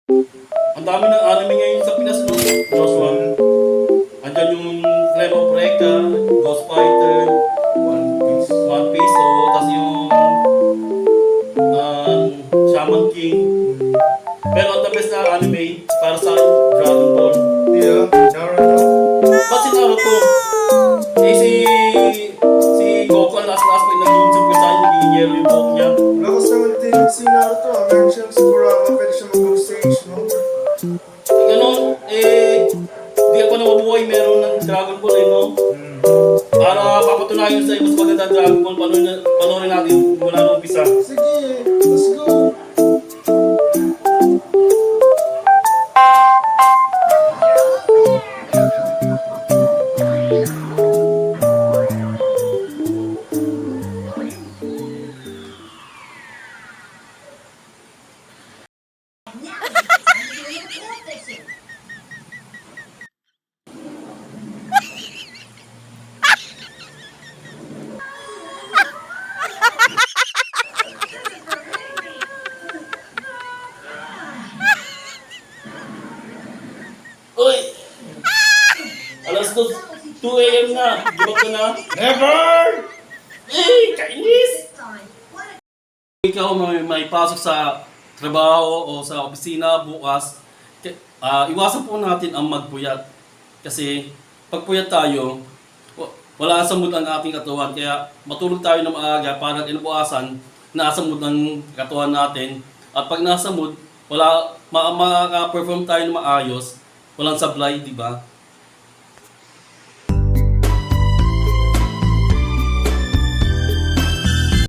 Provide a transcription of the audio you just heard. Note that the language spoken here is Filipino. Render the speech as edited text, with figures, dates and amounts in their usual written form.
Ang dami ng anime ngayon sa Pinas, no? Joshua. Andyan yung Flame of Recca, Ghost Fighter, One Piece, oh, tas yung Shaman King. Pero ang the best na anime para sa akin, Dragon Ball. Yeah, Naruto. Ba't si Naruto? Eh si Goku ang last pag naging Super Saiyan, naging yellow yung buhok niya. Wala ko sa din si Naruto. Meron siyang Sakuraba, pwede siya mag-go stage, no? Ganun, di ako na mabuhay, meron ng Dragon Ball, no? Para papatunayan sa mas maganda ang Dragon Ball, panoorin natin mula nung umpisa. Sige, let's go. Uy! Alas 2 a.m. na, gibag ka na. Never! Kainis! Ikaw may pasok sa trabaho o sa opisina bukas, iwasan po natin ang magpuyat. Kasi pag puyat tayo, wala sa mood ang ating katawan. Kaya matulog tayo ng maaga para inubukasan nasa mood ng katawan natin. At pag nasa mood, makaka-perform tayo ng maayos, walang sablay, di ba?